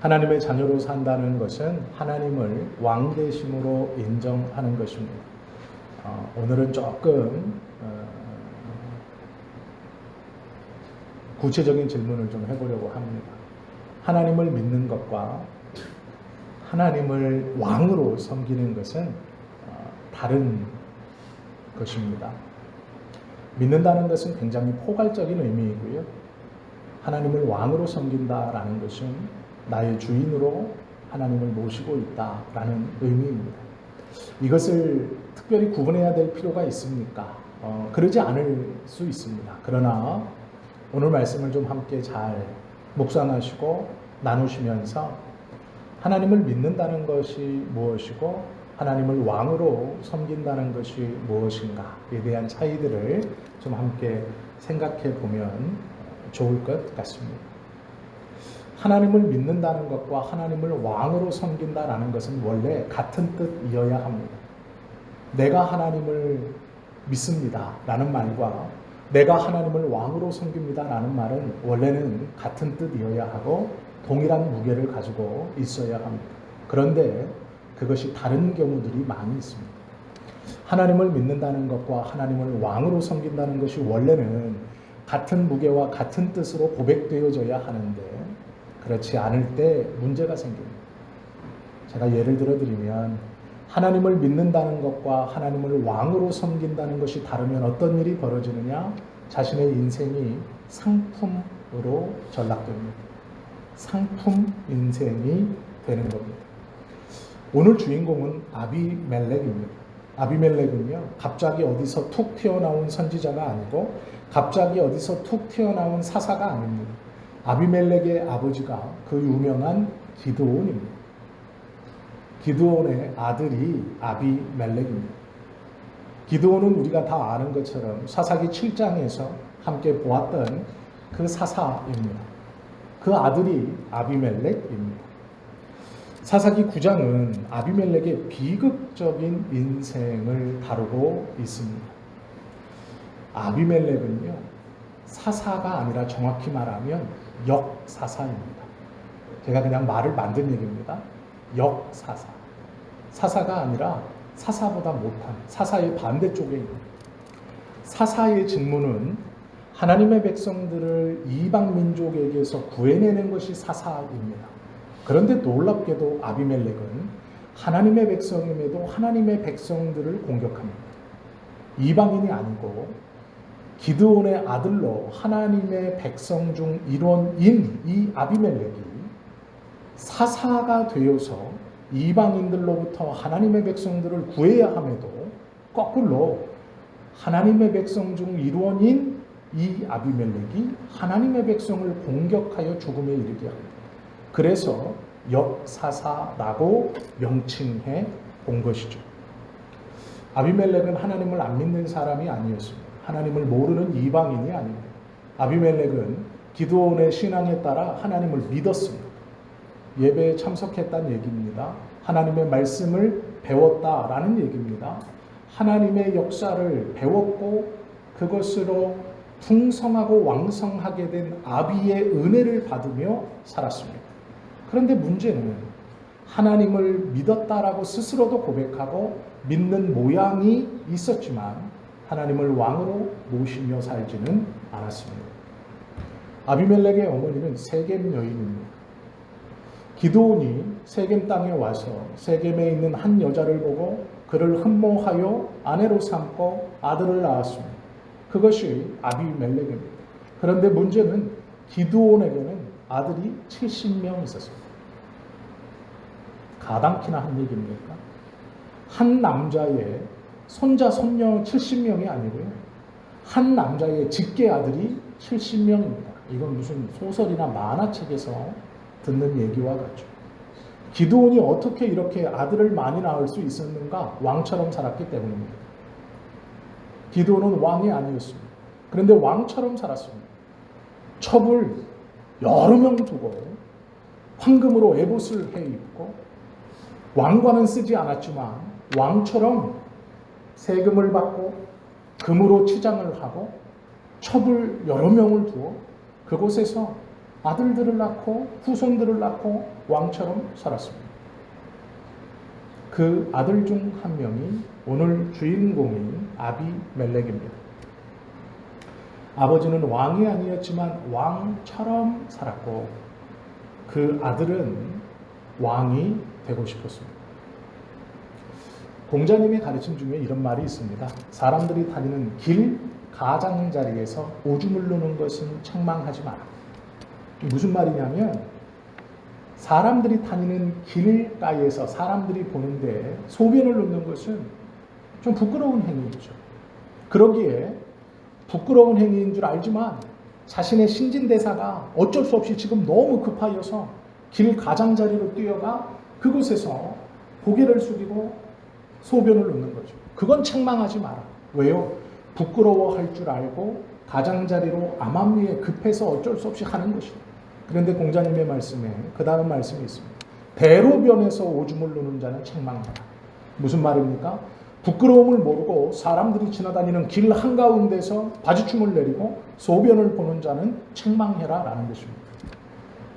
하나님의 자녀로 산다는 것은 하나님을 왕 되심으로 인정하는 것입니다. 오늘은 조금 구체적인 질문을 좀 해보려고 합니다. 하나님을 믿는 것과 하나님을 왕으로 섬기는 것은 다른 것입니다. 믿는다는 것은 굉장히 포괄적인 의미이고요. 하나님을 왕으로 섬긴다라는 것은 나의 주인으로 하나님을 모시고 있다라는 의미입니다. 이것을 특별히 구분해야 될 필요가 있습니까? 그러지 않을 수 있습니다. 그러나 오늘 말씀을 좀 함께 잘 묵상하시고 나누시면서 하나님을 믿는다는 것이 무엇이고 하나님을 왕으로 섬긴다는 것이 무엇인가에 대한 차이들을 좀 함께 생각해 보면 좋을 것 같습니다. 하나님을 믿는다는 것과 하나님을 왕으로 섬긴다라는 것은 원래 같은 뜻이어야 합니다. 내가 하나님을 믿습니다 라는 말과 내가 하나님을 왕으로 섬깁니다 라는 말은 원래는 같은 뜻이어야 하고 동일한 무게를 가지고 있어야 합니다. 그런데 그것이 다른 경우들이 많이 있습니다. 하나님을 믿는다는 것과 하나님을 왕으로 섬긴다는 것이 원래는 같은 무게와 같은 뜻으로 고백되어져야 하는데 그렇지 않을 때 문제가 생깁니다. 제가 예를 들어 드리면 하나님을 믿는다는 것과 하나님을 왕으로 섬긴다는 것이 다르면 어떤 일이 벌어지느냐? 자신의 인생이 상품으로 전락됩니다. 상품 인생이 되는 겁니다. 오늘 주인공은 아비멜렉입니다. 아비멜렉은요, 갑자기 어디서 툭 튀어나온 선지자가 아니고 갑자기 어디서 툭 튀어나온 사사가 아닙니다. 아비멜렉의 아버지가 그 유명한 기드온입니다. 기드온의 아들이 아비멜렉입니다. 기드온은 우리가 다 아는 것처럼 사사기 7장에서 함께 보았던 그 사사입니다. 그 아들이 아비멜렉입니다. 사사기 9장은 아비멜렉의 비극적인 인생을 다루고 있습니다. 아비멜렉은요, 사사가 아니라 정확히 말하면 역사사입니다. 제가 그냥 말을 만든 얘기입니다. 역사사. 사사가 아니라 사사보다 못한 사사의 반대쪽에 있는 사사의 직무는 하나님의 백성들을 이방 민족에게서 구해내는 것이 사사입니다. 그런데 놀랍게도 아비멜렉은 하나님의 백성임에도 하나님의 백성들을 공격합니다. 이방인이 아니고 기드온의 아들로 하나님의 백성 중 일원인 이 아비멜렉이 사사가 되어서 이방인들로부터 하나님의 백성들을 구해야 함에도 거꾸로 하나님의 백성 중 일원인 이 아비멜렉이 하나님의 백성을 공격하여 죽음에 이르게 합니다. 그래서 역사사라고 명칭해 본 것이죠. 아비멜렉은 하나님을 안 믿는 사람이 아니었습니다. 하나님을 모르는 이방인이 아닙니다. 아비멜렉은 기드온의 신앙에 따라 하나님을 믿었습니다. 예배에 참석했다는 얘기입니다. 하나님의 말씀을 배웠다라는 얘기입니다. 하나님의 역사를 배웠고 그것으로 풍성하고 왕성하게 된 아비의 은혜를 받으며 살았습니다. 그런데 문제는 하나님을 믿었다라고 스스로도 고백하고 믿는 모양이 있었지만 하나님을 왕으로 모시며 살지는 않았습니다. 아비멜렉의 어머니는 세겜 여인입니다. 기드온이 세겜 땅에 와서 세겜에 있는 한 여자를 보고 그를 흠모하여 아내로 삼고 아들을 낳았습니다. 그것이 아비멜렉입니다. 그런데 문제는 기드온에게는 아들이 70명 있었습니다. 가당키나 한 얘기입니까? 한 남자의 손자, 손녀 70명이 아니고요. 한 남자의 직계 아들이 70명입니다. 이건 무슨 소설이나 만화책에서 듣는 얘기와 같죠. 기드온이 어떻게 이렇게 아들을 많이 낳을 수 있었는가? 왕처럼 살았기 때문입니다. 기드온은 왕이 아니었습니다. 그런데 왕처럼 살았습니다. 첩을 여러 명 두고 황금으로 에봇을 해 입고 왕관은 쓰지 않았지만 왕처럼 세금을 받고 금으로 치장을 하고 첩을 여러 명을 두어 그곳에서 아들들을 낳고 후손들을 낳고 왕처럼 살았습니다. 그 아들 중 한 명이 오늘 주인공인 아비멜렉입니다. 아버지는 왕이 아니었지만 왕처럼 살았고 그 아들은 왕이 되고 싶었습니다. 공자님의 가르침 중에 이런 말이 있습니다. 사람들이 다니는 길 가장자리에서 오줌을 누는 것은 책망하지 마라. 무슨 말이냐면 사람들이 다니는 길가에서 사람들이 보는데 소변을 놓는 것은 좀 부끄러운 행위죠. 그러기에 부끄러운 행위인 줄 알지만 자신의 신진대사가 어쩔 수 없이 지금 너무 급하여서 길 가장자리로 뛰어가 그곳에서 고개를 숙이고 소변을 놓는 거죠. 그건 책망하지 마라. 왜요? 부끄러워할 줄 알고 가장자리로 암암리에 급해서 어쩔 수 없이 하는 것이다. 그런데 공자님의 말씀에 그 다음 말씀이 있습니다. 대로변에서 오줌을 누는 자는 책망하라. 무슨 말입니까? 부끄러움을 모르고 사람들이 지나다니는 길 한가운데서 바지춤을 내리고 소변을 보는 자는 책망해라 라는 것입니다.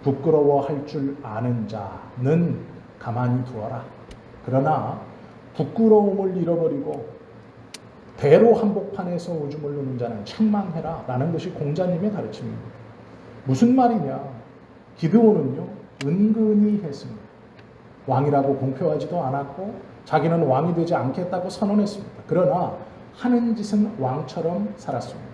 부끄러워할 줄 아는 자는 가만히 두어라. 그러나 부끄러움을 잃어버리고 대로 한복판에서 오줌을 누는 자는 책망해라 라는 것이 공자님의 가르침입니다. 무슨 말이냐? 기드온은요 은근히 했습니다. 왕이라고 공표하지도 않았고 자기는 왕이 되지 않겠다고 선언했습니다. 그러나 하는 짓은 왕처럼 살았습니다.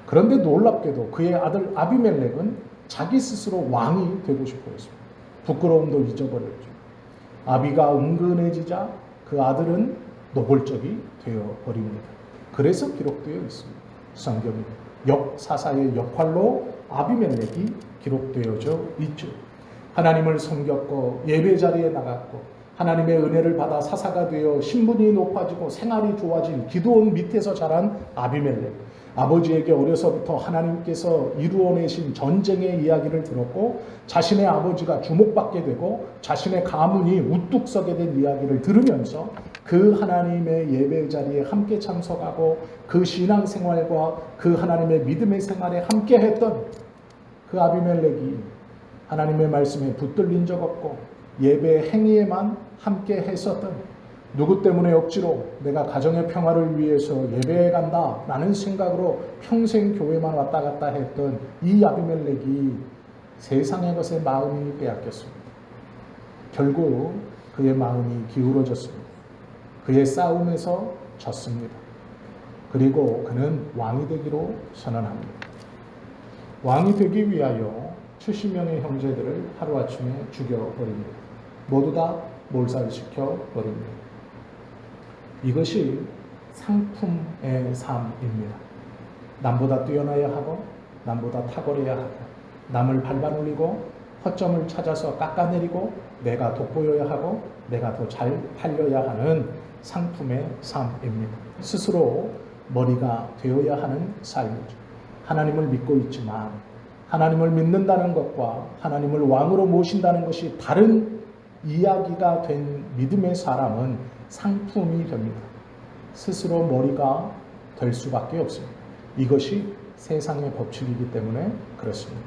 그런데 놀랍게도 그의 아들 아비멜렉은 자기 스스로 왕이 되고 싶어 했습니다. 부끄러움도 잊어버렸죠. 아비가 은근해지자 그 아들은 노골적이 되어버립니다. 그래서 기록되어 있습니다. 성경에 역사사의 역할로 아비멜렉이 기록되어져 있죠. 하나님을 섬겼고 예배 자리에 나갔고 하나님의 은혜를 받아 사사가 되어 신분이 높아지고 생활이 좋아진 기드온 밑에서 자란 아비멜렉. 아버지에게 어려서부터 하나님께서 이루어내신 전쟁의 이야기를 들었고 자신의 아버지가 주목받게 되고 자신의 가문이 우뚝 서게 된 이야기를 들으면서 그 하나님의 예배 자리에 함께 참석하고 그 신앙생활과 그 하나님의 믿음의 생활에 함께 했던 그 아비멜렉이 하나님의 말씀에 붙들린 적 없고 예배 행위에만 함께 했었던 누구 때문에 억지로 내가 가정의 평화를 위해서 예배에 간다 라는 생각으로 평생 교회만 왔다 갔다 했던 이 아비멜렉이 세상의 것에 마음이 빼앗겼습니다. 결국 그의 마음이 기울어졌습니다. 그의 싸움에서 졌습니다. 그리고 그는 왕이 되기로 선언합니다. 왕이 되기 위하여 70명의 형제들을 하루아침에 죽여버립니다. 모두 다 몰살시켜버립니다. 이것이 상품의 삶입니다. 남보다 뛰어나야 하고 남보다 탁월해야 하고 남을 밟아놀리고 허점을 찾아서 깎아내리고 내가 돋보여야 하고 내가 더 잘 팔려야 하는 상품의 삶입니다. 스스로 머리가 되어야 하는 삶이죠. 하나님을 믿고 있지만 하나님을 믿는다는 것과 하나님을 왕으로 모신다는 것이 다른 이야기가 된 믿음의 사람은 상품이 됩니다. 스스로 머리가 될 수밖에 없습니다. 이것이 세상의 법칙이기 때문에 그렇습니다.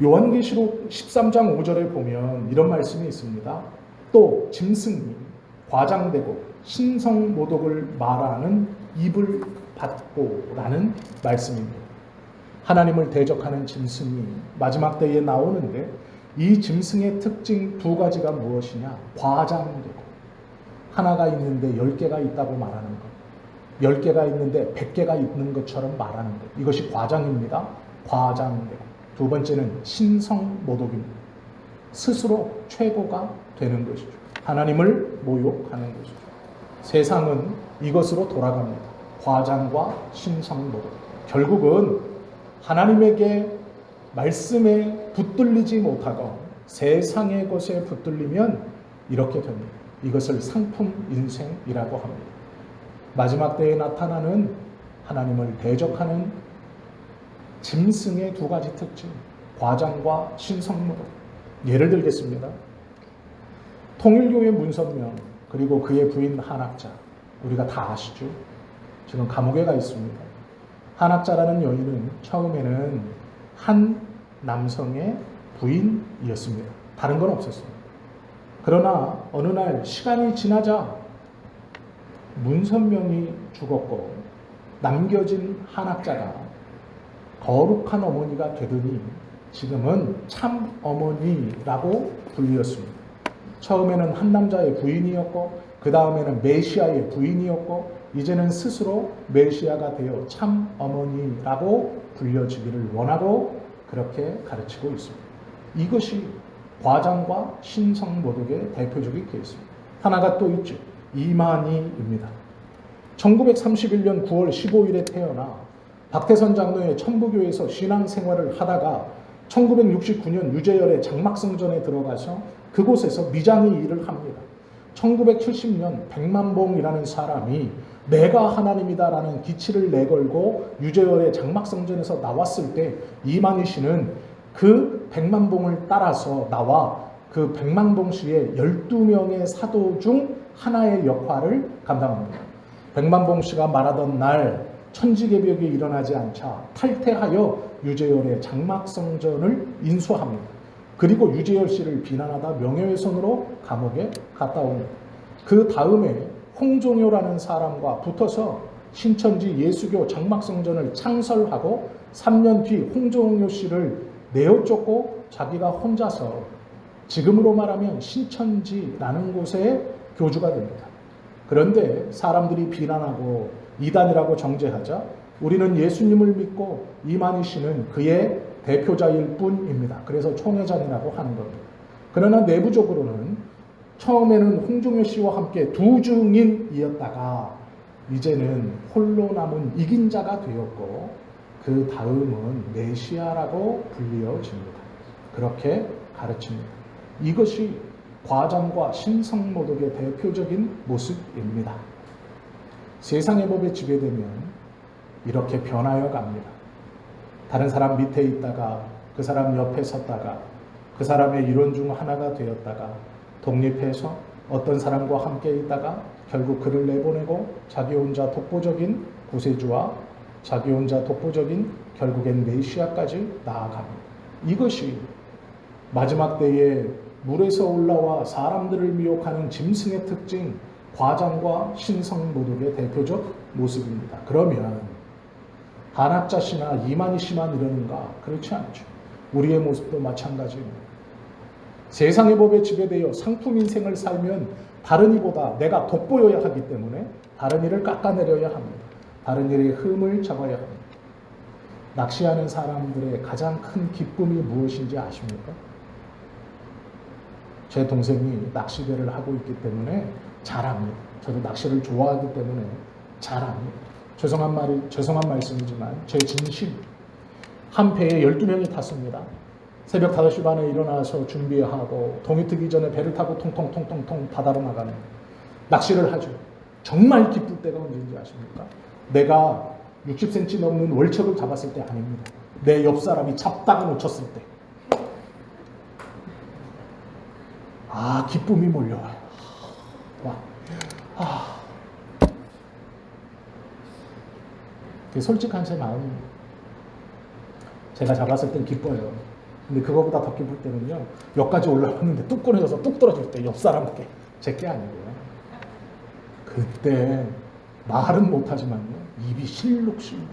요한계시록 13장 5절에 보면 이런 말씀이 있습니다. 또 짐승이 과장되고 신성모독을 말하는 입을 받고 라는 말씀입니다. 하나님을 대적하는 짐승이 마지막 때에 나오는데 이 짐승의 특징 두 가지가 무엇이냐? 과장되고 하나가 있는데 10개가 있다고 말하는 것, 10개가 있는데 100개가 있는 것처럼 말하는 것. 이것이 과장입니다. 과장되고 두 번째는 신성모독입니다. 스스로 최고가 되는 것이죠. 하나님을 모욕하는 것이죠. 세상은 이것으로 돌아갑니다. 과장과 신성모독. 결국은 하나님에게 말씀에 붙들리지 못하고 세상의 것에 붙들리면 이렇게 됩니다. 이것을 상품 인생이라고 합니다. 마지막 때에 나타나는 하나님을 대적하는 짐승의 두 가지 특징, 과장과 신성모독. 예를 들겠습니다. 통일교회 문선명 그리고 그의 부인 한학자, 우리가 다 아시죠? 지금 감옥에 가 있습니다. 한학자라는 여인은 처음에는 한 남성의 부인이었습니다. 다른 건 없었습니다. 그러나 어느 날 시간이 지나자 문선명이 죽었고 남겨진 한학자가 거룩한 어머니가 되더니 지금은 참 어머니라고 불리었습니다. 처음에는 한 남자의 부인이었고 그 다음에는 메시아의 부인이었고 이제는 스스로 메시아가 되어 참 어머니라고 불려지기를 원하고 그렇게 가르치고 있습니다. 이것이 과장과 신성모독의 대표적인 케이스입니다. 하나가 또 있죠. 이만희입니다. 1931년 9월 15일에 태어나 박태선 장로의 천부교에서 신앙생활을 하다가 1969년 유재열의 장막성전에 들어가서 그곳에서 미장이 일을 합니다. 1970년 백만봉이라는 사람이 내가 하나님이다라는 기치를 내걸고 유재열의 장막성전에서 나왔을 때 이만희 씨는 그 백만봉을 따라서 나와 그 백만봉 씨의 12명의 사도 중 하나의 역할을 감당합니다. 백만봉 씨가 말하던 날 천지개벽이 일어나지 않자 탈퇴하여 유재열의 장막성전을 인수합니다. 그리고 유재열 씨를 비난하다 명예훼손으로 감옥에 갔다 옵니다. 그 다음에 홍종효라는 사람과 붙어서 신천지 예수교 장막성전을 창설하고 3년 뒤 홍종효 씨를 내어쫓고 자기가 혼자서 지금으로 말하면 신천지라는 곳에 교주가 됩니다. 그런데 사람들이 비난하고 이단이라고 정죄하자 우리는 예수님을 믿고 이만희 씨는 그의 대표자일 뿐입니다. 그래서 총회장이라고 하는 겁니다. 그러나 내부적으로는 처음에는 홍종효 씨와 함께 두 증인이었다가 이제는 홀로 남은 이긴 자가 되었고 그 다음은 메시아라고 불리어집니다. 그렇게 가르칩니다. 이것이 과장과 신성모독의 대표적인 모습입니다. 세상의 법에 지배되면 이렇게 변하여 갑니다. 다른 사람 밑에 있다가 그 사람 옆에 섰다가 그 사람의 이론 중 하나가 되었다가 독립해서 어떤 사람과 함께 있다가 결국 그를 내보내고 자기 혼자 독보적인 구세주와 자기 혼자 독보적인 결국엔 메시아까지 나아갑니다. 이것이 마지막 때에 물에서 올라와 사람들을 미혹하는 짐승의 특징, 과장과 신성모독의 대표적 모습입니다. 그러면 한학자 씨나 이만희 씨만 이러는가? 그렇지 않죠. 우리의 모습도 마찬가지입니다. 세상의 법에 지배되어 상품 인생을 살면 다른 이보다 내가 돋보여야 하기 때문에 다른 이를 깎아내려야 합니다. 다른 일의 흠을 잡아야 합니다. 낚시하는 사람들의 가장 큰 기쁨이 무엇인지 아십니까? 제 동생이 낚시배를 하고 있기 때문에 잘 압니다. 저도 낚시를 좋아하기 때문에 잘 압니다. 죄송한 말씀이지만 제 진심. 한 배에 12명이 탔습니다. 새벽 5시 반에 일어나서 준비하고 동이 트기 전에 배를 타고 통통통통통 바다로 나가는 낚시를 하죠. 정말 기쁠 때가 언제인지 아십니까? 내가 60cm 넘는 월척을 잡았을 때 아닙니다. 내 옆 사람이 잡다가 놓쳤을 때. 아, 기쁨이 몰려와요. 솔직한 제 마음입니다. 제가 잡았을 땐 기뻐요. 근데 그거보다 더 기쁠 때는요, 역까지 올라왔는데 뚝 끊어져서 뚝 떨어질 때 옆 사람께 제게 아니고요. 그때 말은 못하지만요, 입이 실룩실룩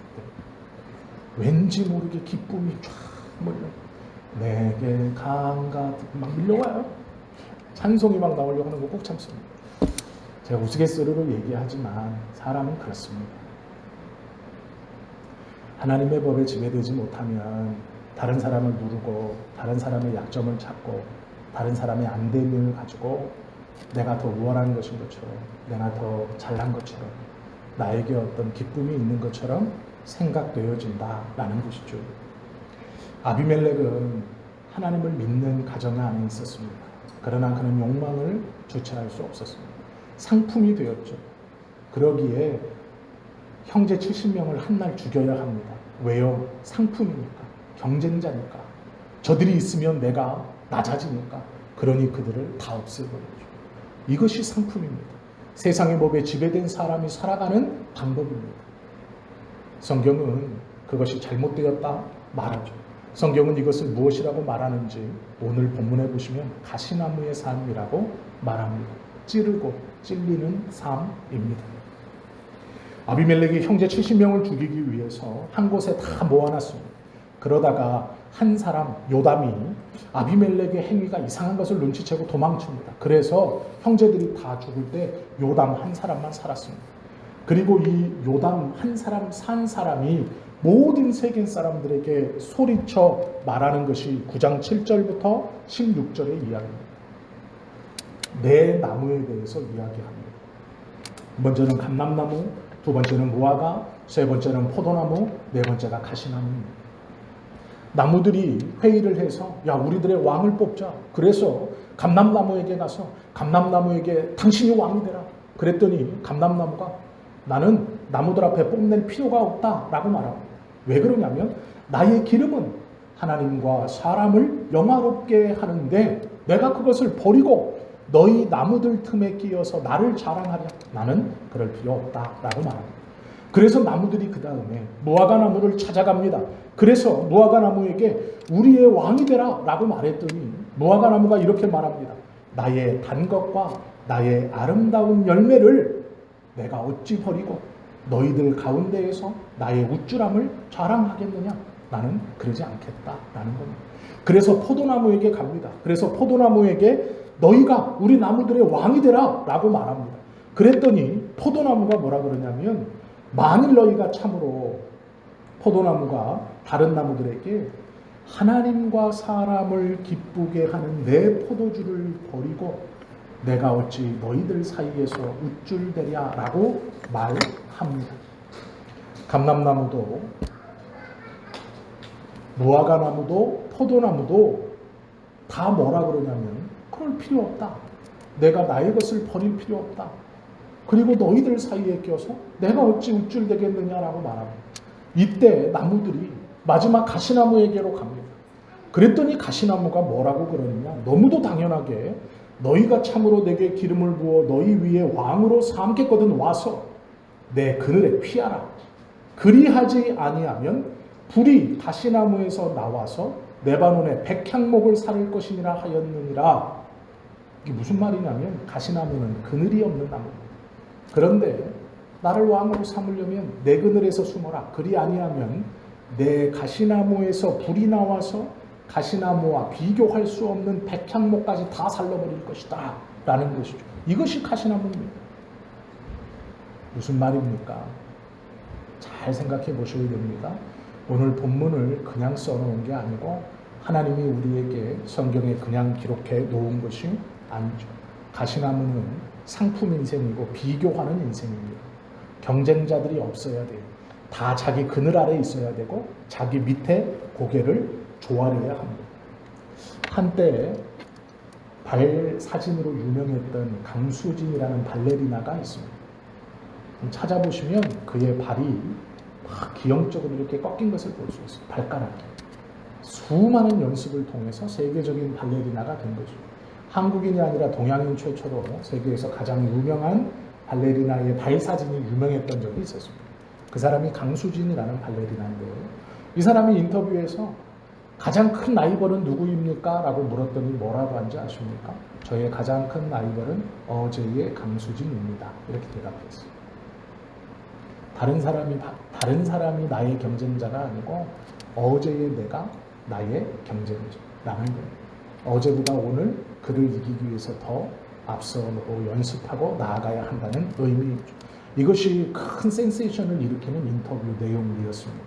왠지 모르게 기쁨이 쫙 몰려. 내게 강가 막 밀려와요. 찬송이 막 나오려고 하는 거 꼭 참습니다. 제가 우스갯소리로 얘기하지만 사람은 그렇습니다. 하나님의 법에 지배되지 못하면 다른 사람을 누르고 다른 사람의 약점을 찾고 다른 사람의 안됨을 가지고 내가 더 우월한 것인 것처럼 내가 더 잘난 것처럼 나에게 어떤 기쁨이 있는 것처럼 생각되어진다라는 것이죠. 아비멜렉은 하나님을 믿는 가정 안에 있었습니다. 그러나 그는 욕망을 주체할 수 없었습니다. 상품이 되었죠. 그러기에 형제 70명을 한 날 죽여야 합니다. 왜요? 상품이니까. 경쟁자니까. 저들이 있으면 내가 낮아지니까. 그러니 그들을 다 없애버리죠. 이것이 상품입니다. 세상의 법에 지배된 사람이 살아가는 방법입니다. 성경은 그것이 잘못되었다 말하죠. 성경은 이것을 무엇이라고 말하는지 오늘 본문에 보시면 가시나무의 삶이라고 말합니다. 찌르고 찔리는 삶입니다. 아비멜렉이 형제 70명을 죽이기 위해서 한 곳에 다 모아놨습니다. 그러다가 한 사람 요담이 아비멜렉의 행위가 이상한 것을 눈치채고 도망칩니다. 그래서 형제들이 다 죽을 때 요담 한 사람만 살았습니다. 그리고 이 요담 한 사람 산 사람이 모든 세겜 사람들에게 소리쳐 말하는 것이 9장 7절부터 16절의 이야기입니다. 네 나무에 대해서 이야기합니다. 먼저는 감람나무, 두 번째는 무화과, 세 번째는 포도나무, 네 번째가 가시나무입니다. 나무들이 회의를 해서 야 우리들의 왕을 뽑자. 그래서 감람나무에게 가서 감람나무에게 당신이 왕이 되라. 그랬더니 감람나무가 나는 나무들 앞에 뽐낼 필요가 없다라고 말합니다. 왜 그러냐면 나의 기름은 하나님과 사람을 영화롭게 하는데 내가 그것을 버리고 너희 나무들 틈에 끼어서 나를 자랑하랴. 나는 그럴 필요 없다라고 말합니다. 그래서 나무들이 그 다음에 무화과 나무를 찾아갑니다. 그래서 무화과 나무에게 우리의 왕이 되라 라고 말했더니 무화과 나무가 이렇게 말합니다. 나의 단 것과 나의 아름다운 열매를 내가 어찌 버리고 너희들 가운데에서 나의 우쭐함을 자랑하겠느냐. 나는 그러지 않겠다라는 겁니다. 그래서 포도나무에게 갑니다. 그래서 포도나무에게 너희가 우리 나무들의 왕이 되라 라고 말합니다. 그랬더니 포도나무가 뭐라 그러냐면 만일 너희가 참으로 포도나무가 다른 나무들에게 하나님과 사람을 기쁘게 하는 내 포도주를 버리고 내가 어찌 너희들 사이에서 우쭐대랴 라고 말합니다. 감람나무도 무화과나무도 포도나무도 다 뭐라 그러냐면 그럴 필요 없다. 내가 나의 것을 버릴 필요 없다. 그리고 너희들 사이에 껴서 내가 어찌 우쭐대겠느냐라고 말합니다. 이때 나무들이 마지막 가시나무에게로 갑니다. 그랬더니 가시나무가 뭐라고 그러느냐. 너무도 당연하게 너희가 참으로 내게 기름을 부어 너희 위에 왕으로 삼겠거든 와서 내 그늘에 피하라. 그리하지 아니하면 불이 가시나무에서 나와서 레바논의 백향목을 사를 것이니라 하였느니라. 이게 무슨 말이냐면 가시나무는 그늘이 없는 나무입니다. 그런데 나를 왕으로 삼으려면 내 그늘에서 숨어라. 그리 아니하면 내 가시나무에서 불이 나와서 가시나무와 비교할 수 없는 백향목까지 다 살려버릴 것이다 라는 것이죠. 이것이 가시나무입니다. 무슨 말입니까? 잘 생각해 보셔야 됩니다. 오늘 본문을 그냥 써놓은 게 아니고 하나님이 우리에게 성경에 그냥 기록해 놓은 것이 아니죠. 가시나무는 상품 인생이고 비교하는 인생입니다. 경쟁자들이 없어야 돼요. 다 자기 그늘 아래 있어야 되고 자기 밑에 고개를 조아려야 합니다. 한때 발 사진으로 유명했던 강수진이라는 발레리나가 있습니다. 찾아보시면 그의 발이 막 기형적으로 이렇게 꺾인 것을 볼 수 있어요. 발가락이. 수많은 연습을 통해서 세계적인 발레리나가 된 거죠. 한국인이 아니라 동양인 최초로 세계에서 가장 유명한 발레리나의 발사진이 유명했던 적이 있었습니다. 그 사람이 강수진이라는 발레리나인데요. 이 사람이 인터뷰에서 가장 큰 라이벌은 누구입니까? 라고 물었더니 뭐라고 한지 아십니까? 저의 가장 큰 라이벌은 어제의 강수진입니다. 이렇게 대답했어요. 다른 사람이 나의 경쟁자가 아니고 어제의 내가 나의 경쟁자라는 거예요. 어제보다 오늘 그를 이기기 위해서 더 앞서고 연습하고 나아가야 한다는 의미이죠. 이것이 큰 센세이션을 일으키는 인터뷰 내용이었습니다.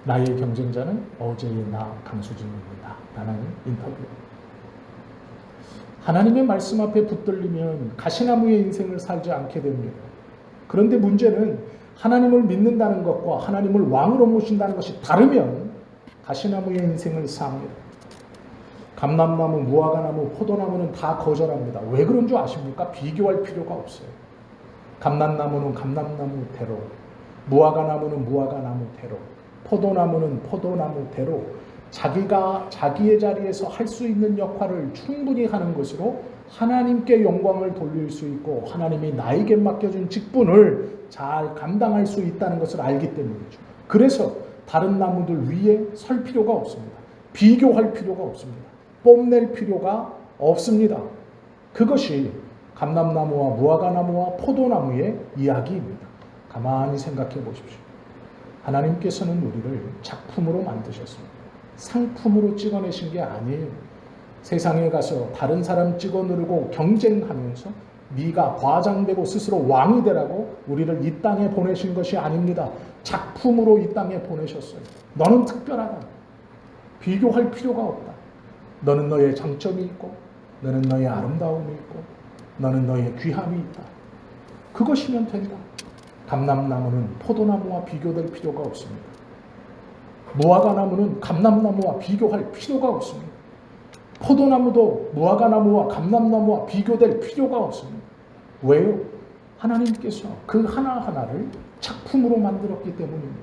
나의 경쟁자는 어제의 나 강수진입니다. 라는 인터뷰. 하나님의 말씀 앞에 붙들리면 가시나무의 인생을 살지 않게 됩니다. 그런데 문제는 하나님을 믿는다는 것과 하나님을 왕으로 모신다는 것이 다르면 가시나무의 인생을 삽니다. 감람나무, 무화과나무, 포도나무는 다 거절합니다. 왜 그런 줄 아십니까? 비교할 필요가 없어요. 감람나무는 감람나무대로, 무화과나무는 무화과나무대로, 포도나무는 포도나무대로 자기가 자기의 자리에서 할 수 있는 역할을 충분히 하는 것으로 하나님께 영광을 돌릴 수 있고 하나님이 나에게 맡겨준 직분을 잘 감당할 수 있다는 것을 알기 때문이죠. 그래서 다른 나무들 위에 설 필요가 없습니다. 비교할 필요가 없습니다. 뽐낼 필요가 없습니다. 그것이 감람나무와 무화과나무와 포도나무의 이야기입니다. 가만히 생각해 보십시오. 하나님께서는 우리를 작품으로 만드셨습니다. 상품으로 찍어내신 게 아니에요. 세상에 가서 다른 사람 찍어 누르고 경쟁하면서 네가 과장되고 스스로 왕이 되라고 우리를 이 땅에 보내신 것이 아닙니다. 작품으로 이 땅에 보내셨어요. 너는 특별하다. 비교할 필요가 없다. 너는 너의 장점이 있고 너는 너의 아름다움이 있고 너는 너의 귀함이 있다. 그것이면 된다. 감람나무는 포도나무와 비교될 필요가 없습니다. 무화과나무는 감람나무와 비교할 필요가 없습니다. 포도나무도 무화과나무와 감람나무와 비교될 필요가 없습니다. 왜요? 하나님께서 그 하나하나를 작품으로 만들었기 때문입니다.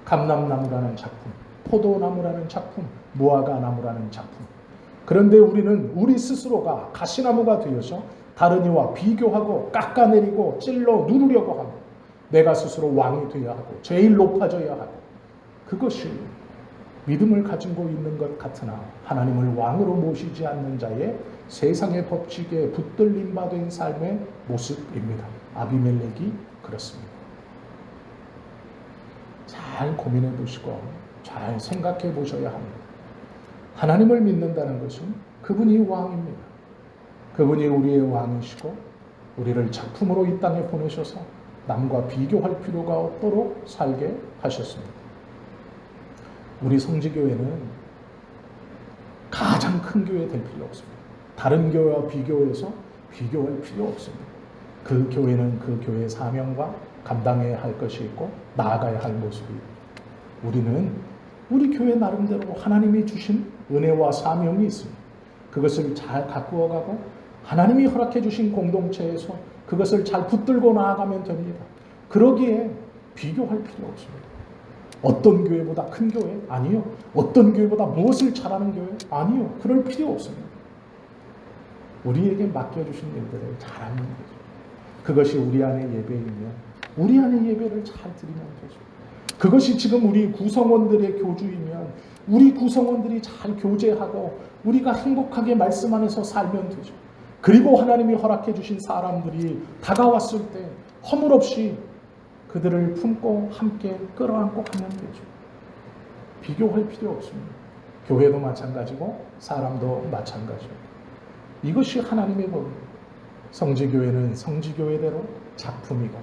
감람나무라는 작품, 포도나무라는 작품, 무화과나무라는 작품. 그런데 우리는 우리 스스로가 가시나무가 되어서 다른 이와 비교하고 깎아내리고 찔러 누르려고 하고 내가 스스로 왕이 되어야 하고 제일 높아져야 하고 그것이 믿음을 가지고 있는 것 같으나 하나님을 왕으로 모시지 않는 자의 세상의 법칙에 붙들림 받은 삶의 모습입니다. 아비멜렉이 그렇습니다. 잘 고민해 보시고 잘 생각해 보셔야 합니다. 하나님을 믿는다는 것은 그분이 왕입니다. 그분이 우리의 왕이시고 우리를 작품으로 이 땅에 보내셔서 남과 비교할 필요가 없도록 살게 하셨습니다. 우리 성지교회는 가장 큰 교회 될 필요 없습니다. 다른 교회와 비교해서 비교할 필요 없습니다. 그 교회는 그 교회의 사명과 감당해야 할 것이 있고 나아가야 할 모습이 있고 우리는 우리 교회 나름대로 하나님이 주신 은혜와 사명이 있습니다. 그것을 잘 가꾸어가고 하나님이 허락해 주신 공동체에서 그것을 잘 붙들고 나아가면 됩니다. 그러기에 비교할 필요 없습니다. 어떤 교회보다 큰 교회? 아니요. 어떤 교회보다 무엇을 잘하는 교회? 아니요. 그럴 필요 없습니다. 우리에게 맡겨주신 일들을 잘하면 되죠. 그것이 우리 안의 예배이면 우리 안의 예배를 잘 드리면 되죠. 그것이 지금 우리 구성원들의 교주이면 우리 구성원들이 잘 교제하고 우리가 행복하게 말씀 안에서 살면 되죠. 그리고 하나님이 허락해 주신 사람들이 다가왔을 때 허물없이 그들을 품고 함께 끌어안고 가면 되죠. 비교할 필요 없습니다. 교회도 마찬가지고 사람도 마찬가지고 이것이 하나님의 법입니다. 성지교회는 성지교회대로 작품이고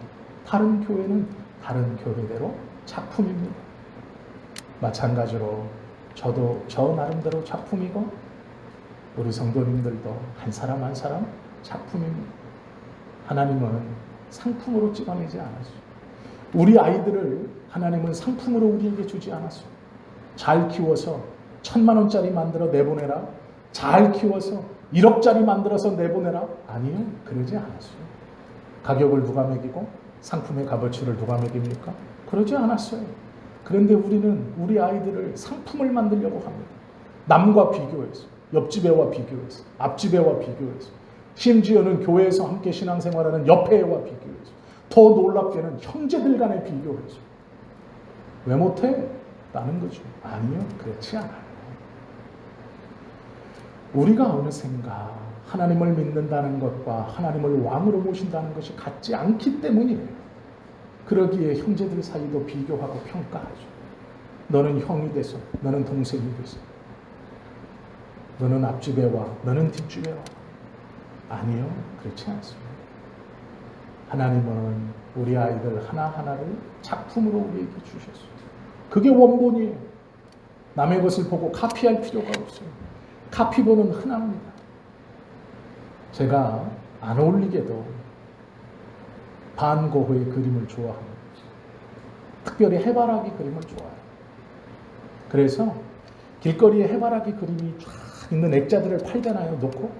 다른 교회는 다른 교회대로 작품입니다. 마찬가지로 저도 저 나름대로 작품이고 우리 성도님들도 한 사람 한 사람 작품입니다. 하나님은 상품으로 찍어내지 않았어요. 우리 아이들을 하나님은 상품으로 우리에게 주지 않았어요. 잘 키워서 1,000만 원짜리 만들어 내보내라. 잘 키워서 1억짜리 만들어서 내보내라. 아니요. 그러지 않았어요. 가격을 누가 매기고 상품의 값어치를 누가 매깁니까? 그러지 않았어요. 그런데 우리는 우리 아이들을 상품을 만들려고 합니다. 남과 비교해서, 옆집 애와 비교해서, 앞집 애와 비교해서, 심지어는 교회에서 함께 신앙생활하는 옆에 애와 비교해서, 더 놀랍게는 형제들 간에 비교해서. 왜 못해? 라는 거죠. 아니요. 그렇지 않아요. 우리가 어느샌가 하나님을 믿는다는 것과 하나님을 왕으로 모신다는 것이 같지 않기 때문이에요. 그러기에 형제들 사이도 비교하고 평가하죠. 너는 형이 돼서, 너는 동생이 돼서, 너는 앞집에 와, 너는 뒷집에 와. 아니요, 그렇지 않습니다. 하나님은 우리 아이들 하나하나를 작품으로 우리에게 주셨어요. 그게 원본이에요. 남의 것을 보고 카피할 필요가 없어요. 카피본은 흔합니다. 제가 안 어울리게도 반 고흐의 그림을 좋아합니다. 특별히 해바라기 그림을 좋아해요. 그래서 길거리에 해바라기 그림이 쫙 있는 액자들을 팔잖아요. 놓고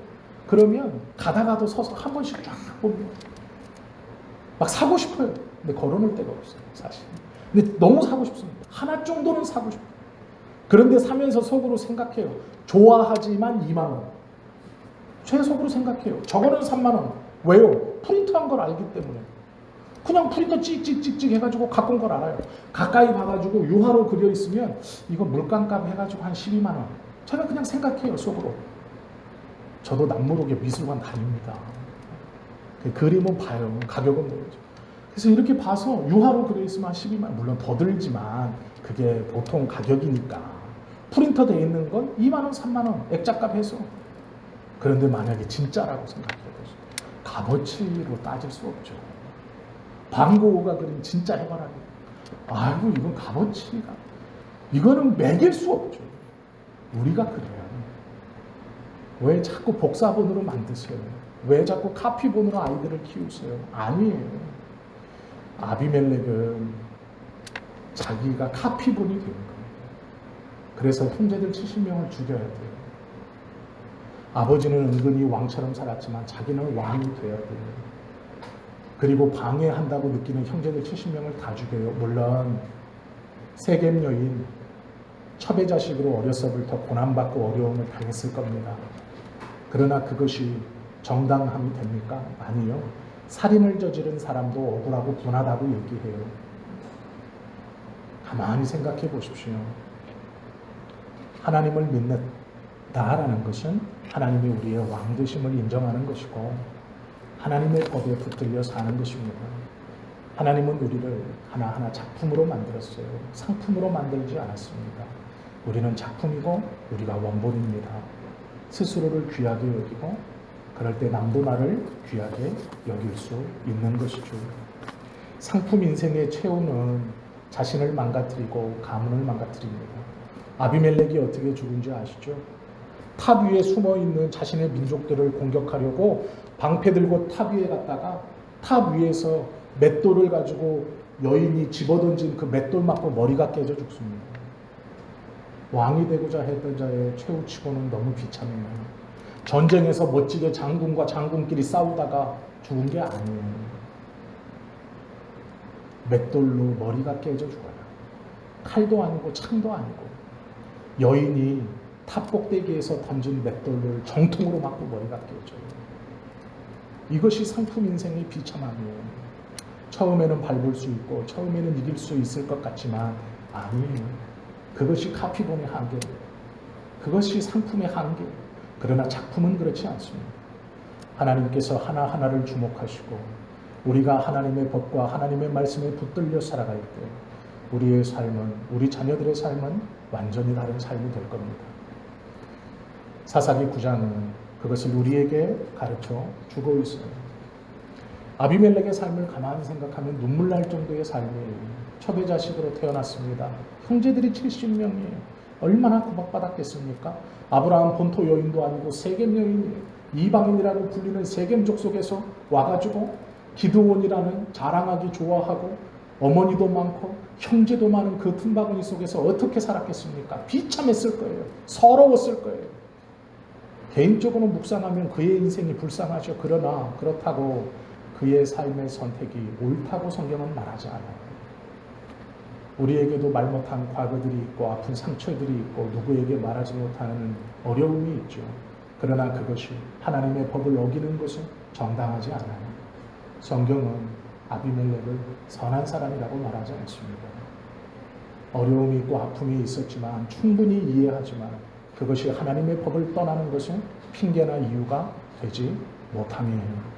그러면 가다가도 서서 한 번씩 쫙 봅니다. 막 사고 싶어요. 근데 걸어놓을 데가 없어요. 사실. 근데 너무 사고 싶습니다. 하나 정도는 사고 싶어요. 그런데 사면서 속으로 생각해요. 좋아하지만 2만 원. 제 속으로 생각해요. 저거는 3만 원. 왜요? 프린트한 걸 알기 때문에. 그냥 프린터 찍찍찍찍 해가지고 갖고 온 걸 알아요. 가까이 봐가지고 유화로 그려 있으면 이거 물감값 해가지고 한 12만 원. 제가 그냥 생각해요, 속으로. 저도 남모르게 미술관 다닙니다. 그림은 봐요. 가격은 모르죠. 그래서 이렇게 봐서 유화로 그려 있으면 한 12만 원. 물론 더 들지만 그게 보통 가격이니까. 프린터 돼 있는 건 2만 원, 3만 원 액자값 해서. 그런데 만약에 진짜라고 생각해보세요. 값어치로 따질 수 없죠. 방고우가 그린 진짜 해바라기. 아이고 이건 값어치가. 이거는 매길 수 없죠. 우리가 그래요. 왜 자꾸 복사본으로 만드세요? 왜 자꾸 카피본으로 아이들을 키우세요? 아니에요. 아비멜렉은 자기가 카피본이 되는 겁니다. 그래서 형제들 70명을 죽여야 돼요. 아버지는 은근히 왕처럼 살았지만 자기는 왕이 돼야 돼요. 그리고 방해한다고 느끼는 형제들 70명을 다 죽여요. 물론 세겜 여인 첩의 자식으로 어려서부터 고난받고 어려움을 당했을 겁니다. 그러나 그것이 정당함이 됩니까? 아니요. 살인을 저지른 사람도 억울하고 분하다고 얘기해요. 가만히 생각해 보십시오. 하나님을 믿는다라는 것은 하나님이 우리의 왕 되심을 인정하는 것이고 하나님의 법에 붙들려 사는 것입니다. 하나님은 우리를 하나하나 작품으로 만들었어요. 상품으로 만들지 않았습니다. 우리는 작품이고 우리가 원본입니다. 스스로를 귀하게 여기고 그럴 때 남도 나를 귀하게 여길 수 있는 것이죠. 상품 인생의 최후는 자신을 망가뜨리고 가문을 망가뜨립니다. 아비멜렉이 어떻게 죽은지 아시죠? 탑 위에 숨어있는 자신의 민족들을 공격하려고 방패 들고 탑 위에 갔다가 탑 위에서 맷돌을 가지고 여인이 집어던진 그 맷돌 맞고 머리가 깨져 죽습니다. 왕이 되고자 했던 자의 최후치고는 너무 비참해요. 전쟁에서 멋지게 장군과 장군끼리 싸우다가 죽은 게 아니에요. 맷돌로 머리가 깨져 죽어요. 칼도 아니고 창도 아니고 여인이 탑 꼭대기에서 던진 맷돌을 정통으로 맞고 머리가 깨져요. 이것이 상품 인생의 비참함이에요. 처음에는 밟을 수 있고 처음에는 이길 수 있을 것 같지만 아니에요. 그것이 카피본의 한계예요. 그것이 상품의 한계예요. 그러나 작품은 그렇지 않습니다. 하나님께서 하나하나를 주목하시고 우리가 하나님의 법과 하나님의 말씀에 붙들려 살아갈 때 우리의 삶은, 우리 자녀들의 삶은 완전히 다른 삶이 될 겁니다. 사사기 9장은 그것을 우리에게 가르쳐 주고 있어요. 아비멜렉의 삶을 가만히 생각하면 눈물 날 정도의 삶이에요. 첩의 자식으로 태어났습니다. 형제들이 70명이에요. 얼마나 구박받았겠습니까? 아브라함 본토 여인도 아니고 세겜 여인이에요. 이방인이라고 불리는 세겜 족속에서 와가지고 기드온이라는 자랑하기 좋아하고 어머니도 많고 형제도 많은 그 틈바구니 속에서 어떻게 살았겠습니까? 비참했을 거예요. 서러웠을 거예요. 개인적으로 묵상하면 그의 인생이 불쌍하죠. 그러나 그렇다고 그의 삶의 선택이 옳다고 성경은 말하지 않아요. 우리에게도 말 못한 과거들이 있고 아픈 상처들이 있고 누구에게 말하지 못하는 어려움이 있죠. 그러나 그것이 하나님의 법을 어기는 것은 정당하지 않아요. 성경은 아비멜렉을 선한 사람이라고 말하지 않습니다. 어려움이 있고 아픔이 있었지만 충분히 이해하지만 그것이 하나님의 법을 떠나는 것은 핑계나 이유가 되지 못함이에요.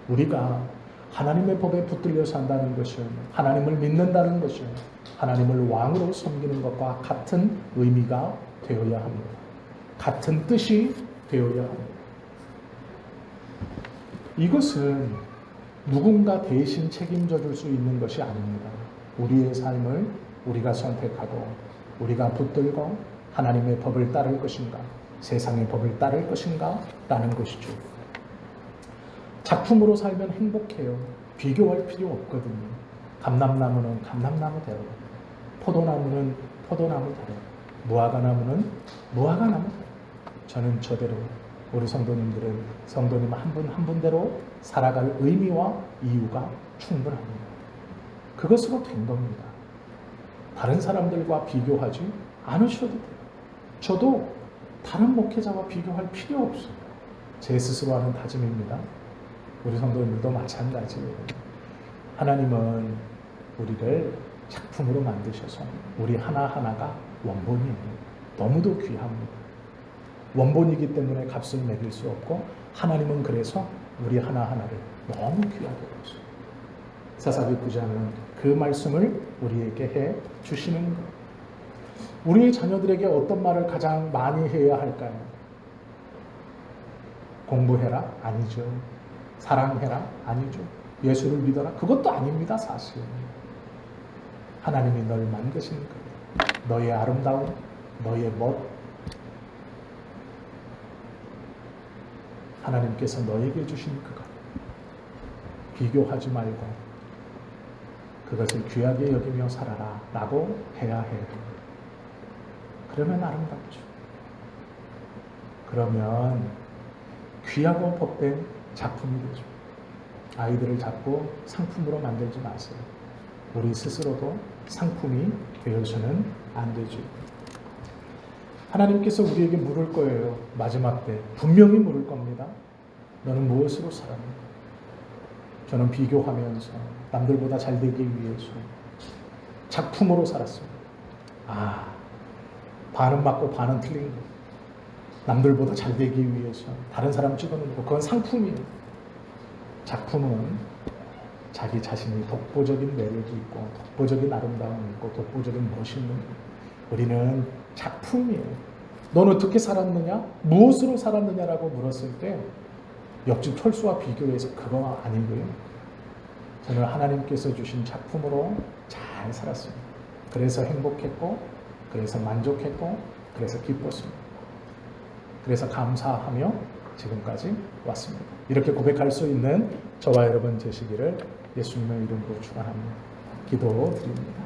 우리가 하나님의 법에 붙들려 산다는 것은 하나님을 믿는다는 것은 하나님을 왕으로 섬기는 것과 같은 의미가 되어야 합니다. 같은 뜻이 되어야 합니다. 이것은 누군가 대신 책임져 줄 수 있는 것이 아닙니다. 우리의 삶을 우리가 선택하고 우리가 붙들고 하나님의 법을 따를 것인가 세상의 법을 따를 것인가 라는 것이죠. 작품으로 살면 행복해요. 비교할 필요 없거든요. 감람나무는 감람나무대로, 포도나무는 포도나무대로, 무화과나무는 무화과나무대로. 저는 저대로, 우리 성도님들은 성도님 한 분 한 분대로 살아갈 의미와 이유가 충분합니다. 그것으로 된 겁니다. 다른 사람들과 비교하지 않으셔도 돼요. 저도 다른 목회자와 비교할 필요 없어요. 제 스스로 하는 다짐입니다. 우리 성도님들도 마찬가지예요. 하나님은 우리를 작품으로 만드셔서 우리 하나하나가 원본이에요. 너무도 귀합니다. 원본이기 때문에 값을 매길 수 없고 하나님은 그래서 우리 하나하나를 너무 귀하게 보죠. 사사기 9장은 그 말씀을 우리에게 해 주시는 거예요. 우리 자녀들에게 어떤 말을 가장 많이 해야 할까요? 공부해라? 아니죠. 사랑해라? 아니죠. 예수를 믿어라? 그것도 아닙니다, 사실. 하나님이 널 만드신 거예요. 너의 아름다움, 너의 멋, 하나님께서 너에게 주신 그것, 비교하지 말고 그것을 귀하게 여기며 살아라 라고 해야 해요. 그러면 아름답죠. 그러면 귀하고 복된 작품이 되죠. 아이들을 자꾸 상품으로 만들지 마세요. 우리 스스로도 상품이 되어서는 안 되죠. 하나님께서 우리에게 물을 거예요. 마지막 때 분명히 물을 겁니다. 너는 무엇으로 살았는가? 저는 비교하면서 남들보다 잘 되기 위해서 작품으로 살았습니다. 반은 맞고 반은 틀린 거. 남들보다 잘 되기 위해서 다른 사람 찍어놓는 거. 그건 상품이에요. 작품은 자기 자신이 독보적인 매력이 있고 독보적인 아름다움이 있고 독보적인 멋이 있는 거예요. 우리는 작품이에요. 너는 어떻게 살았느냐? 무엇으로 살았느냐라고 물었을 때 옆집 철수와 비교해서 그거 아니고요. 저는 하나님께서 주신 작품으로 잘 살았습니다. 그래서 행복했고 그래서 만족했고 그래서 기뻤습니다. 그래서 감사하며 지금까지 왔습니다. 이렇게 고백할 수 있는 저와 여러분 되시기를 예수님의 이름으로 축원합니다. 기도드립니다.